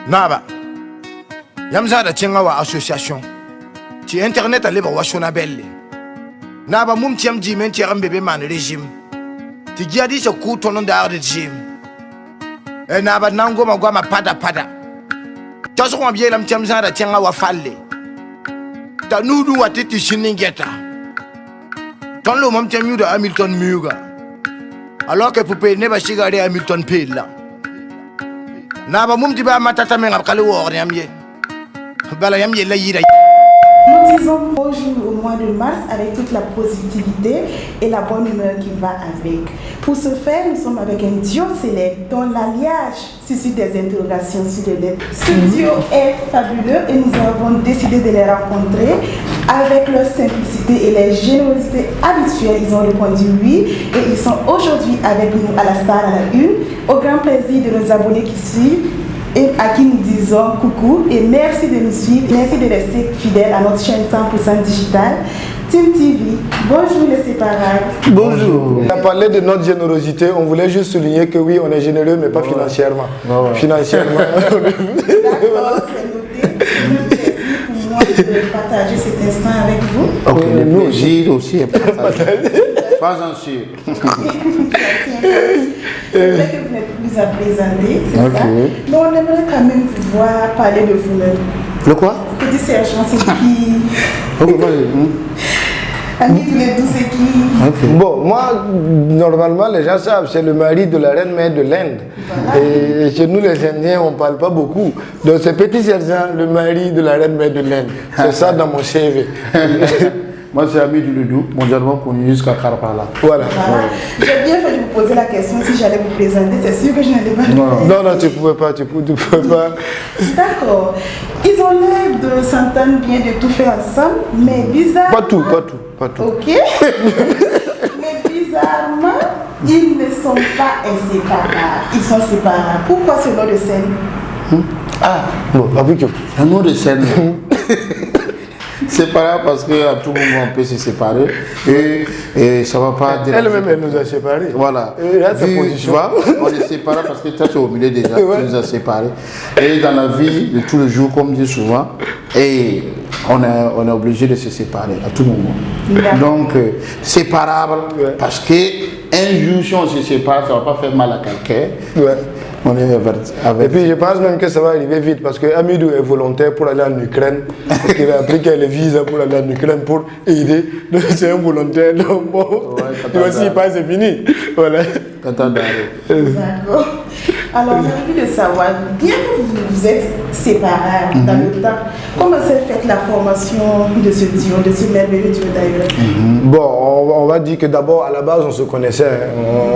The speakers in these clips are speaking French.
Naba Yamza da Tchenga wa association Ti internet a libre wa shona belle Naba mum tiam di men ti bébé man régime Ti giadi se ku tonon da de gym E naba nango ma gwa ma pada Taso kwa biye lam tiam za da Tchenga wa falle Ta nudu wa titi shiningeta Ton lo mam tiam yu da Hamilton Muga Alors que poupée ne va chigarer Hamilton Pilla Naba mum ti ba matata men abkale wor yamye bala yamye la yira. Nous disons bonjour au mois de mars avec toute la positivité et la bonne humeur qui va avec. Pour ce faire, nous sommes avec un duo célèbre dont l'alliage suscite des interrogations sur le net. Ce duo est fabuleux et nous avons décidé de les rencontrer. Avec leur simplicité et leur générosité habituelle, ils ont répondu oui et ils sont aujourd'hui avec nous à la Star à la Une. Au grand plaisir de nos abonnés qui suivent et à qui nous disons coucou et merci de nous suivre, merci de rester fidèles à notre chaîne 100% digitale Team TV. Bonjour les séparables. Bonjour. On a parlé de notre générosité, on voulait juste souligner que oui, on est généreux mais pas financièrement. Financièrement. D'accord, c'est noté. Pour moi de partager cet instant avec vous. Ok, le plaisir aussi est partagé. Pas en sûr. C'est vrai que vous n'êtes plus à présenter, c'est ça. Mais on aimerait quand même vous voir parler de vous-même. Le quoi? Petit sergent, c'est qui? Ok, vas-y. Ami tous les deux, c'est qui? Okay. Bon, moi, normalement, les gens savent, c'est le mari de la reine mère de l'Inde. Voilà. Et chez nous, les Indiens, on ne parle pas beaucoup. Donc, c'est Petit Sergent, le mari de la reine mère de l'Inde. C'est ça dans mon CV. Moi, c'est Ami du Ledou, mondialement connu jusqu'à Karpala. Voilà. J'ai bien fait de vous poser la question si j'allais vous présenter. C'est sûr que je n'allais pas. Non, tu ne pouvais pas. Tu pouvais pas. D'accord. Ils ont l'air de s'entendre bien, de tout faire ensemble, mais bizarrement. Pas tout. Ok. Mais bizarrement, ils ne sont pas inséparables. Ils sont séparables. Pourquoi ce nom de scène? Bon, avec un nom de scène. Séparé parce qu'à tout moment on peut se séparer et ça va pas déranger. Elle-même elle nous a séparés. Voilà. Tu vois, on est séparés parce que toi tu es au milieu déjà, tu nous as séparés. Et dans la vie de tous les jours, comme dit souvent, et on est obligé de se séparer à tout moment. Donc séparable parce que un jour si on se sépare, ça ne va pas faire mal à quelqu'un. On est avec. Et puis je pense même que ça va arriver vite parce que Amidou est volontaire pour aller en Ukraine. Parce qu'il a pris le visa pour aller en Ukraine pour aider. Donc c'est un volontaire. Donc bon, tu vois s'il passe, c'est fini. Voilà. D'accord. Alors, on a envie de savoir, bien que vous êtes séparés dans le temps, comment s'est faite la formation de ce duo, de ce merveilleux duo d'ailleurs? Bon, on va dire que d'abord, à la base, on se connaissait.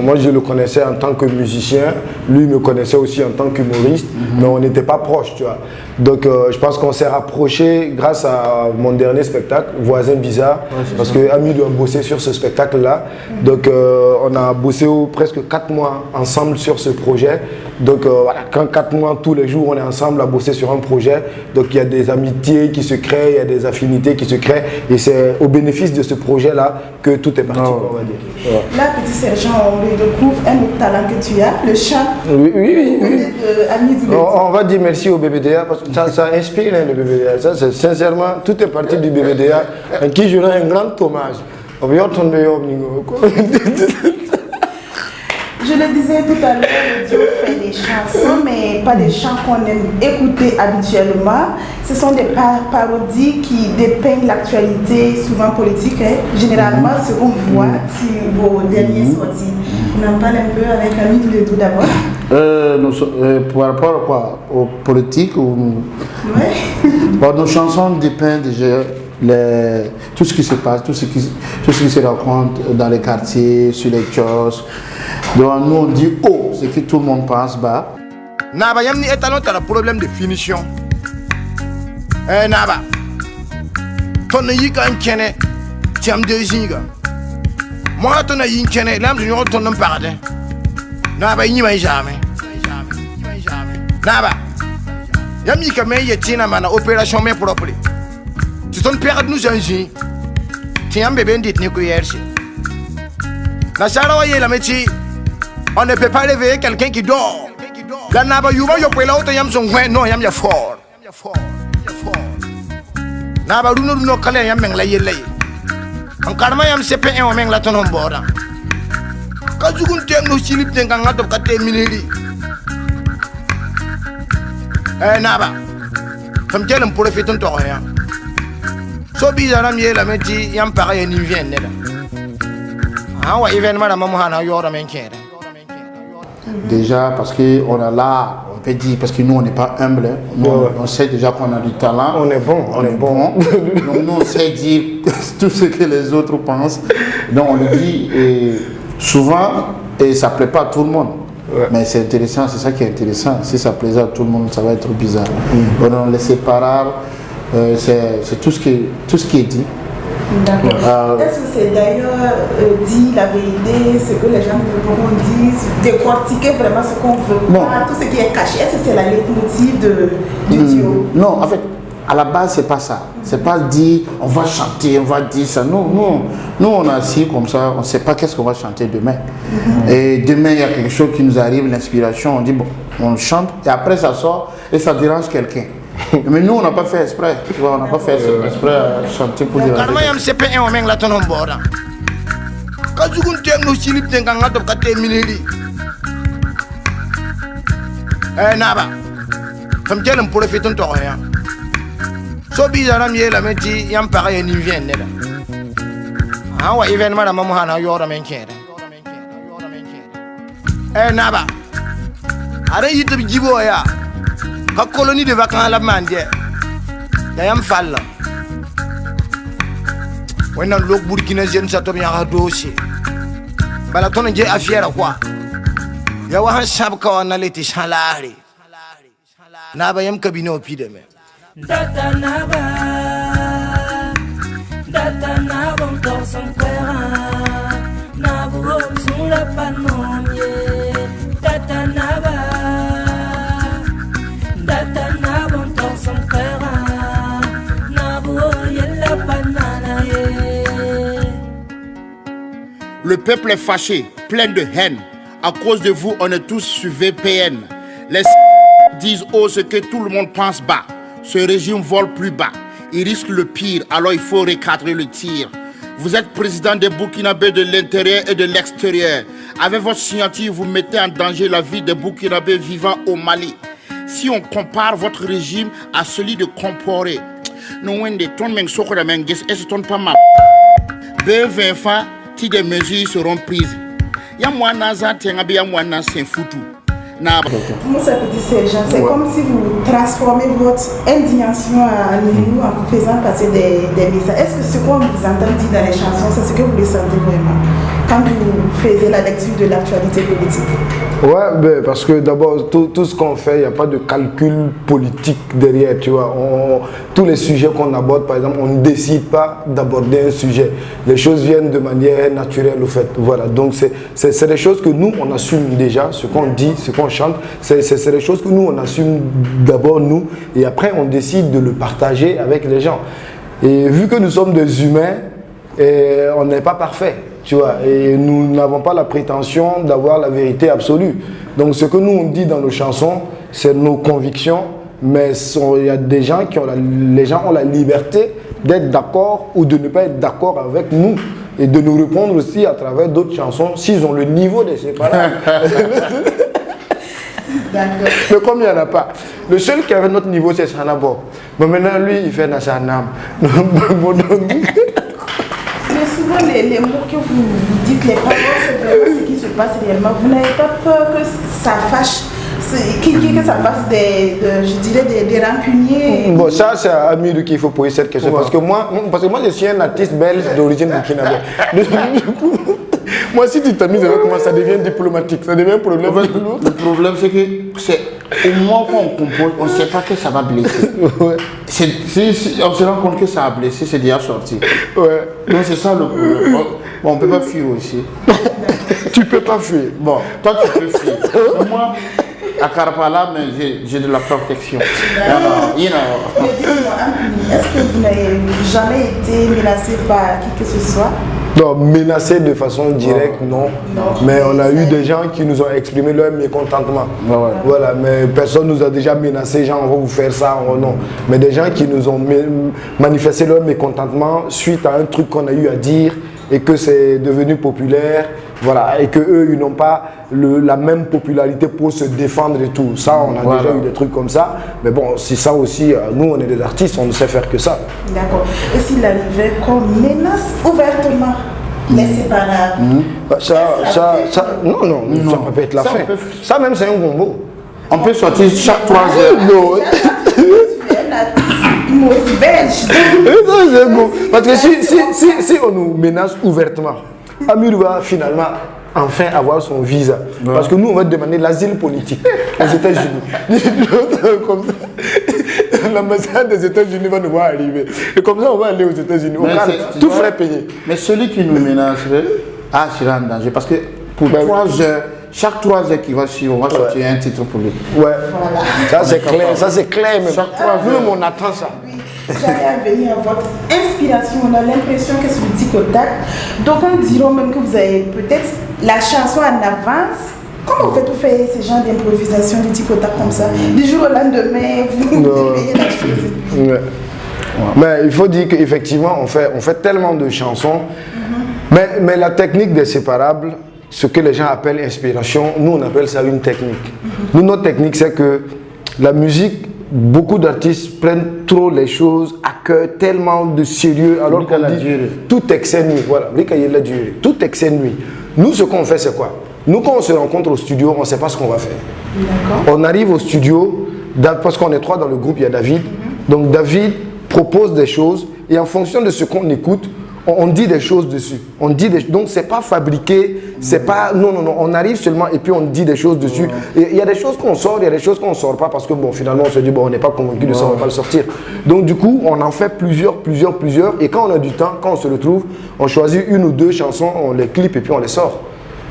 Moi, je le connaissais en tant que musicien. Lui me connaissait aussi en tant qu'humoriste. Mais on n'était pas proches, tu vois. Donc, je pense qu'on s'est rapprochés grâce à mon dernier spectacle, Voisin Bizarre. Parce que Amidou a bossé sur ce spectacle-là. Donc, on a bossé presque 4 mois ensemble sur ce projet. Donc, voilà, quand 4 mois, tous les jours, on est ensemble à bosser sur un projet. Donc, il y a des amitiés qui se créent, il y a des affinités qui se créent. Et c'est au bénéfice de ce projet-là que tout est parti, on va dire. Là, Petit Sergent, on découvre un autre talent que tu as, le chant. Oui. On va dire merci au BBDA parce que ça inspire le BBDA. Ça, sincèrement, tout est parti du BBDA à qui je rends un grand hommage. Je le disais tout à l'heure, le duo fait des chansons, mais pas des chants qu'on aime écouter habituellement. Ce sont des parodies qui dépeignent l'actualité, souvent politique, généralement ce qu'on voit sur vos dernières sorties. On en parle un peu avec Ami tous les deux d'abord. Par rapport à quoi? Aux politiques ou... Bon, nos chansons dépeignent déjà tout ce qui se passe, tout ce qui se raconte dans les quartiers, sur les kiosques. Donc nous on dit oh, c'est que tout le monde pense bas. Naba yamni etalon t'as le problème de finition. Naba. Ton yika nkene, tiam de zinga. Moi ton yinkene, l'âme de nous ton nom pardon. Naba y va jamais. Naba. Yamni comme yetina mana opération main propre. Tu ton père nous un zi. Tiam bébé dit ne ko yersi. Na sara wa yela métier. On ne peut pas réveiller quelqu'un qui dort. La naba yuba yo pela ota yam son wen no yam ya for. Naba runo kale yam meng la yele. An karma yam sepe en meng la tonon bora. Ka jugun te no silip te nganga to kate miniri. Naba. Fam telen pour faire ton tour ya. So bizarre mi la meti yam pareil ni vient ne la. Ah ouais événement la maman na yo ra men kere. Déjà, parce qu'on a là, on peut dire, parce que nous, on n'est pas humble, hein. Nous, on sait déjà qu'on a du talent. On est bon, on est bon. Donc, nous, on sait dire tout ce que les autres pensent. Donc, on le dit et souvent, et ça ne plaît pas à tout le monde. Ouais. Mais c'est intéressant, c'est ça qui est intéressant. Si ça plaisait à tout le monde, ça va être bizarre. On les sépare, c'est tout ce qui est dit. D'accord. Est-ce que c'est d'ailleurs dit la vérité, ce que les gens veulent qu'on dise, décortiquer vraiment ce qu'on veut pas, tout ce qui est caché? Est-ce que c'est la leitmotiv du duo? Non, en fait, à la base, c'est pas ça. C'est pas dire on va chanter, on va dire ça. Nous, on est assis comme ça, on sait pas qu'est-ce qu'on va chanter demain. Et demain, il y a quelque chose qui nous arrive, l'inspiration, on dit bon, on chante, et après ça sort et ça dérange quelqu'un. Mais nous, on n'a pas fait exprès. Tu vois, on n'a pas fait exprès à chanter pour dire. Karma yam sepe en meng la tonon bora. Ka jugun te no silip te nganga to kate miniri. Naba. Fam telen pour faire ton tour ya. So bizarre mi la meti yam pareil ni vient ne la. Ah ouais événement la maman na yo ra men kere. Naba. Are yite bi jibo ya. La colonie de vacances à la mandie. Dayam Fall. When on look Burkinesian Satomia dossier. Balaton J. Affaire quoi. Yawahan Sabka on a leti salari. Nabayam Cabino Pideme. Data Naba. Data Naba, encore son père. Nabu, sous la panomie. Data Naba. Le peuple est fâché, plein de haine. À cause de vous, on est tous sur VPN. Les disent haut ce que tout le monde pense bas. Ce régime vole plus bas. Il risque le pire, alors il faut recadrer le tir. Vous êtes président des Burkinabés de l'intérieur et de l'extérieur. Avec votre signature, vous mettez en danger la vie des Burkinabés vivant au Mali. Si on compare votre régime à celui de Comporé, nous avons pas mal. B20 si des mesures seront prises. Comment ça peut dire ces gens? C'est comme si vous transformez votre indignation à nous en vous faisant passer des messages. Est-ce que ce qu'on vous entend dire dans les chansons, c'est ce que vous ressentez vraiment quand vous faisiez la lecture de l'actualité politique? Ouais, ben, parce que d'abord, tout ce qu'on fait, il n'y a pas de calcul politique derrière, tu vois. Tous les sujets qu'on aborde, par exemple, on ne décide pas d'aborder un sujet. Les choses viennent de manière naturelle, au fait. Voilà, donc c'est des choses que nous, on assume déjà, ce qu'on dit, ce qu'on chante. C'est des choses que nous, on assume d'abord, nous, et après, on décide de le partager avec les gens. Et vu que nous sommes des humains, on n'est pas parfait. Tu vois, et nous n'avons pas la prétention d'avoir la vérité absolue. Donc ce que nous on dit dans nos chansons, c'est nos convictions, mais il y a des gens les gens ont la liberté d'être d'accord ou de ne pas être d'accord avec nous et de nous répondre aussi à travers d'autres chansons s'ils ont le niveau de ces paroles. Mais comme il n'y en a pas, le seul qui avait notre niveau c'est Sanabo. Mais maintenant lui il fait Nassanam. Mais souvent, les mots que vous dites, les paroles, c'est vraiment ce qui se passe réellement. Vous n'avez pas peur que ça fâche, que ça fasse des rancuniers? Bon, ça, c'est à Amirou qu'il faut poser cette question. Ouais. Parce que moi, je suis un artiste belge d'origine burkinabé. Moi, si tu t'amuses avec moi, ça devient diplomatique, ça devient un problème. Le problème, c'est que au moment où on compose, on ne sait pas que ça va blesser. Ouais. Si on se rend compte que ça a blessé, c'est déjà sorti. Ouais. Donc c'est ça le problème. Bon, on ne peut pas fuir aussi. Tu ne peux pas fuir. Bon, toi tu peux fuir. Mais moi, à Karapala, j'ai de la protection. Mais dites-moi, est-ce que vous n'avez jamais été menacé par qui que ce soit? Non, menacés de façon directe, non. Mais on a eu des gens qui nous ont exprimé leur mécontentement. Voilà, mais personne nous a déjà menacé, genre on va vous faire ça, non. Mais des gens qui nous ont manifesté leur mécontentement suite à un truc qu'on a eu à dire et que c'est devenu populaire, voilà, et que eux ils n'ont pas la même popularité pour se défendre et tout. Ça, on a déjà eu des trucs comme ça. Mais bon, c'est ça aussi, nous on est des artistes, on ne sait faire que ça. D'accord. Et s'il arrivait qu'on menace ouvertement les séparables? Non, ça peut être la fin. Ça même c'est un combo. On peut sortir chaque 3 heures. Parce que si on nous menace ouvertement, Amir va finalement enfin avoir son visa. Parce que nous, on va demander l'asile politique aux États-Unis. Comme ça, l'ambassade des États-Unis va nous voir arriver. Et comme ça, on va aller aux États-Unis. Tout frais payé. Mais celui qui nous menacerait sera en danger. Parce que pour 3 heures, chaque 3 heures qu'il va suivre, on va sortir un titre pour lui. Ouais. Ça c'est clair, même. Chaque 3 heures, on attend ça. J'allais à venir à votre inspiration. On a l'impression que c'est du tic au tac. D'aucuns diront même que vous avez peut-être la chanson en avance. Comment vous faites pour faire ce genre d'improvisation du tic au tac comme ça? Du jour au lendemain, vous réveillez la chose. Ouais. Mais il faut dire qu'effectivement, on fait tellement de chansons. Mais la technique des séparables, ce que les gens appellent inspiration, nous on appelle ça une technique. Nous, notre technique, c'est que la musique, beaucoup d'artistes prennent trop les choses à cœur, tellement de sérieux, alors qu'on dit tout excès nuit. Voilà, tout excès nuit. Nous, ce qu'on fait, c'est quoi? Nous, quand on se rencontre au studio, on ne sait pas ce qu'on va faire. On arrive au studio, parce qu'on est 3 dans le groupe, il y a David. Donc David propose des choses, et en fonction de ce qu'on écoute, on dit des choses dessus. Donc c'est pas fabriqué, c'est pas... Non, on arrive seulement et puis on dit des choses dessus. Et il y a des choses qu'on sort, il y a des choses qu'on sort pas parce que bon, finalement on se dit bon, on n'est pas convaincu de ça, on va pas le sortir. Donc du coup, on en fait plusieurs. Et quand on a du temps, quand on se retrouve, on choisit 1 ou 2 chansons, on les clip et puis on les sort.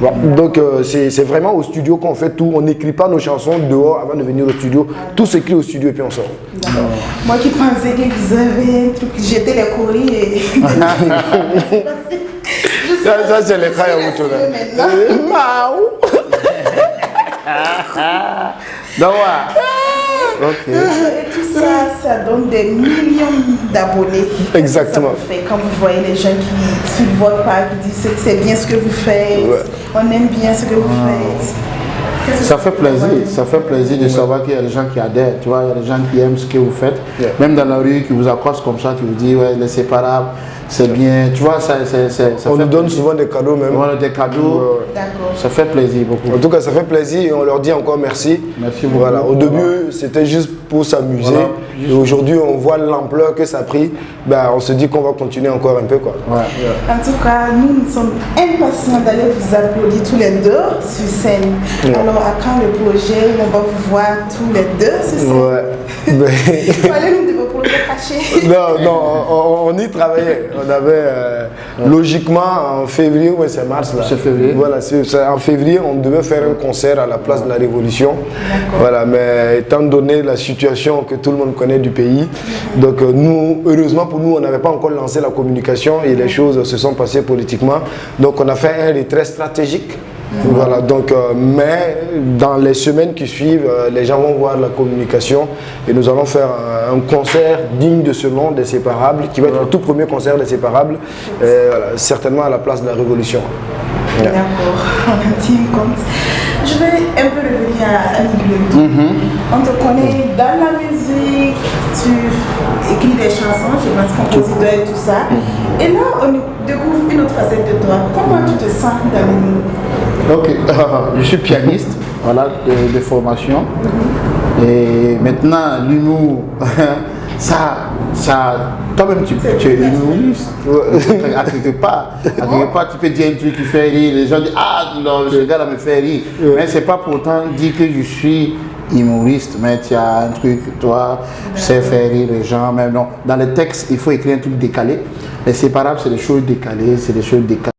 Voilà. Donc c'est vraiment au studio qu'on fait tout. On n'écrit pas nos chansons dehors avant de venir au studio. Tout s'écrit au studio et puis on sort. Moi qui pensais que vous avez un truc, j'étais les courriers. Ça c'est les cas à Et tout ça, ça donne des millions d'abonnés. Exactement. Quand vous voyez les gens qui suivent votre page, qui disent que c'est bien ce que vous faites, on aime bien ce que vous faites. Ça fait plaisir de savoir qu'il y a des gens qui adhèrent, tu vois, il y a des gens qui aiment ce que vous faites. Même dans la rue, qui vous accostent comme ça, qui vous disent ouais, les séparables, c'est bien, tu vois, ça on nous donne souvent des cadeaux même. Voilà, des cadeaux. Ça fait plaisir beaucoup. En tout cas, ça fait plaisir et on leur dit encore merci. Merci beaucoup. Voilà, au début, c'était juste pour s'amuser. Voilà. Et aujourd'hui, on voit l'ampleur que ça a pris. Ben, on se dit qu'on va continuer encore un peu, quoi. En tout cas, nous sommes impatients d'aller vous applaudir tous les 2 sur scène. Alors, à quand le projet, on va vous voir tous les 2 sur scène. Parlez-nous de vos projets cachés. Non, on y travaillait. On avait logiquement en février, c'est mars là. C'est février. Voilà, en février, on devait faire un concert à la place de la Révolution. Voilà, mais étant donné la situation que tout le monde connaît du pays, donc nous, heureusement pour nous, on n'avait pas encore lancé la communication et les choses se sont passées politiquement. Donc on a fait un retrait stratégique. Voilà, donc, mais dans les semaines qui suivent, les gens vont voir la communication et nous allons faire un concert digne de ce nom des Séparables, qui va être le tout premier concert des Séparables, voilà, certainement à la place de la Révolution. D'accord, on a tenu compte. Je vais un peu revenir à Annie. On te connaît dans la musique, tu écris des chansons, je pense compositeur et tout ça. Et là, on découvre une autre facette de toi. Comment tu te sens dans le monde? Ok, je suis pianiste, voilà, de formation. Et maintenant, l'humour, toi-même tu es humoriste. À quelque part, tu peux dire un truc qui fait rire. Les gens disent ah non, ce gars-là me fait rire. Mais c'est pas pourtant dire que je suis humoriste, mais tu as un truc, toi, je sais faire rire les gens. Même non. Dans les textes, il faut écrire un truc décalé. Les Séparables, c'est des choses décalées,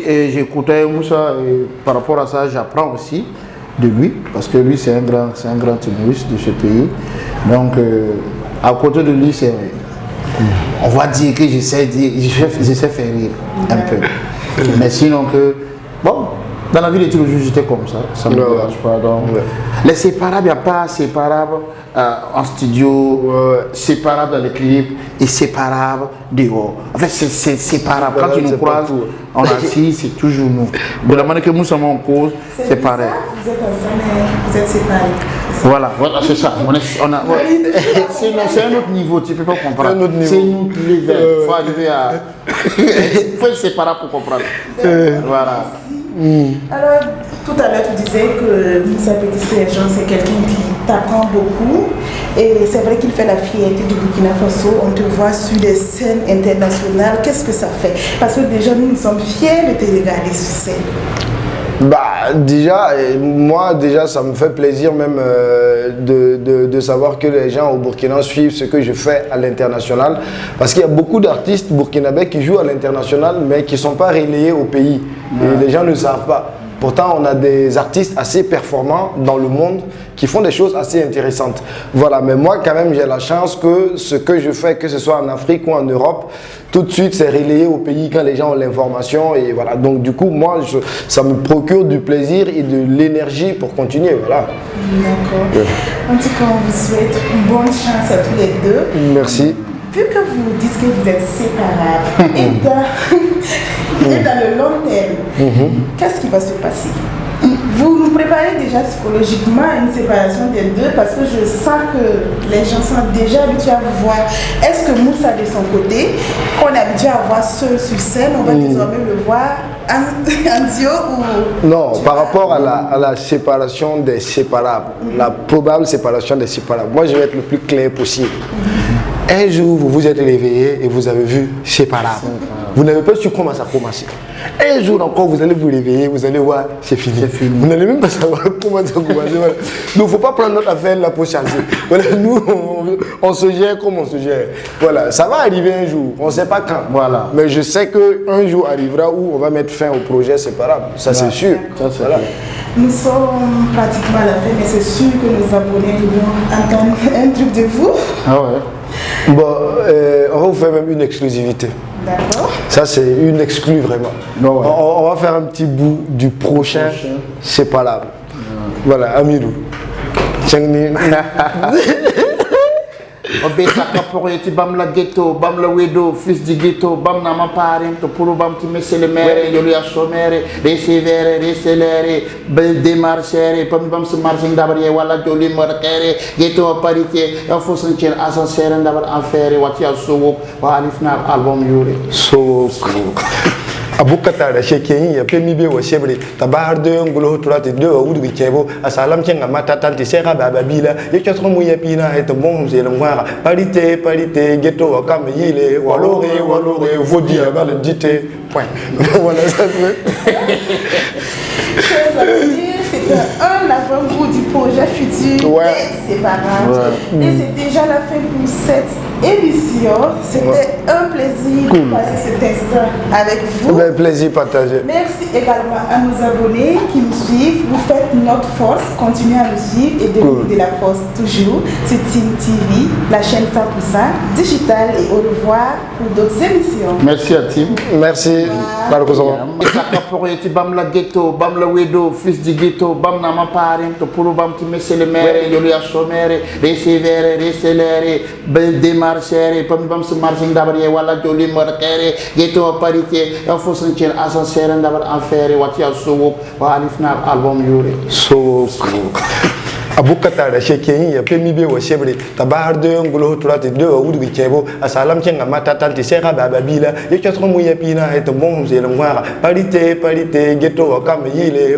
Et j'écoutais Moussa et par rapport à ça, j'apprends aussi de lui, parce que lui, c'est un grand humoriste de ce pays. Donc, à côté de lui, on va dire que j'essaie faire rire un peu. Mais sinon que, bon, dans la vie de tous les jours, j'étais comme ça ne me dérange pas. Donc, les séparables, il n'y a pas séparables en studio, séparables dans les clips et séparables dehors. En fait, c'est séparable. Quand tu nous croises, on assis, c'est toujours nous. De la manière que nous sommes en cause, c'est pareil. Vous êtes ensemble, vous êtes séparés. Voilà, c'est ça. C'est un autre niveau, tu ne peux pas comprendre. C'est nous les verts. Il faut arriver à. Il faut être séparable pour comprendre. Voilà. Alors, tout à l'heure, tu disais que Moussa Petit Sergent, c'est quelqu'un qui t'apprend beaucoup. Et c'est vrai qu'il fait la fierté du Burkina Faso. On te voit sur des scènes internationales. Qu'est-ce que ça fait? Parce que déjà, nous sommes fiers de te regarder sur scène. Bah déjà, moi déjà ça me fait plaisir même de savoir que les gens au Burkina suivent ce que je fais à l'international, parce qu'il y a beaucoup d'artistes burkinabés qui jouent à l'international mais qui ne sont pas relayés au pays et les gens ne savent pas. Pourtant on a des artistes assez performants dans le monde qui font des choses assez intéressantes. Voilà, mais moi quand même j'ai la chance que ce que je fais, que ce soit en Afrique ou en Europe, tout de suite c'est relayé au pays quand les gens ont l'information et voilà. Donc du coup moi ça me procure du plaisir et de l'énergie pour continuer. Voilà. D'accord. En tout cas on vous souhaite une bonne chance à tous les deux. Merci. Vu que vous dites que vous êtes séparables et dans le long terme, qu'est-ce qui va se passer? Vous nous préparez déjà psychologiquement à une séparation des deux, parce que je sens que les gens sont déjà habitués à vous voir. Est-ce que Moussa de son côté, qu'on est habitué à voir seul sur scène, on va désormais le voir en duo ou... Non, par rapport à la séparation des séparables, la probable séparation des séparables, moi je vais être le plus clair possible. Un jour, vous vous êtes réveillé et vous avez vu séparable. Vous n'avez pas su comment ça a commencé. Un jour encore, vous allez vous réveiller, vous allez voir, c'est fini. Vous n'allez même pas savoir comment ça a commencé. Voilà. Donc, il ne faut pas prendre notre affaire là pour changer. Voilà, nous, on se gère comme on se gère. Voilà, ça va arriver un jour, on ne sait pas quand. Voilà. Mais je sais qu'un jour arrivera où on va mettre fin au projet séparable. Ça, c'est sûr. Ça, voilà. Nous sommes pratiquement à la fin, mais c'est sûr que nos abonnés vont entendre un truc de vous. Ah ouais. Bon, on va vous faire même une exclusivité. D'accord. Ça, c'est une exclue vraiment. Non, ouais. On va faire un petit bout du prochain. C'est pas là. Voilà, Amirou. Obesaka poreti bam la ghetto, bam la wedo, fils du ghetto, bam na ma parent, to puro bam ti messe le mere, yolu ya somere, ricevere, ricelere, bel demarchere, pam bam se marching dabari wala joli markere, ghetto a parité, ya fo sentir ascenseur ndabar affaire, wati ya sowo, wa alifna album yuri. So abukata da shekeyin ya pemi be wa shebre tabar de ngulo turati de wudu bi kebo asalam kenga mata tanti sera babila ye kyotro mu ya pina et bon c'est le ngwara parité ghetto comme yile walore vodi ba le dité point. Voilà ça. C'était un avant-goût du projet futur séparable. Et c'est déjà la fin pour cette émission. C'était un plaisir de passer cet instant avec vous. Un plaisir partagé. Merci également à nos abonnés qui nous suivent. Vous faites notre force. Continuez à nous suivre et de la force toujours sur Team TV, la chaîne 100% digitale. Et au revoir pour d'autres émissions. Merci à Team. Merci. Bam la ghetto, bam la wedo, fils du ghetto, bam na ma parent, to puro bam ti messe le mere, yolu ya somere, ricevere, ricelere, bel demarchere, pam bam se marching dabari wala joli markere, ghetto a parité, ya fo sentir ascenseur ndabar affaire, wati ya sowo, wa alifna album yuri. So abukata da shekeyin ya pemi be wa shebre tabar de ngulo turati de wudu bi kebo asalam kenga mata tanti sera babila ye kyotro mu ya pina et bon c'est le ngwara parité ghetto comme yile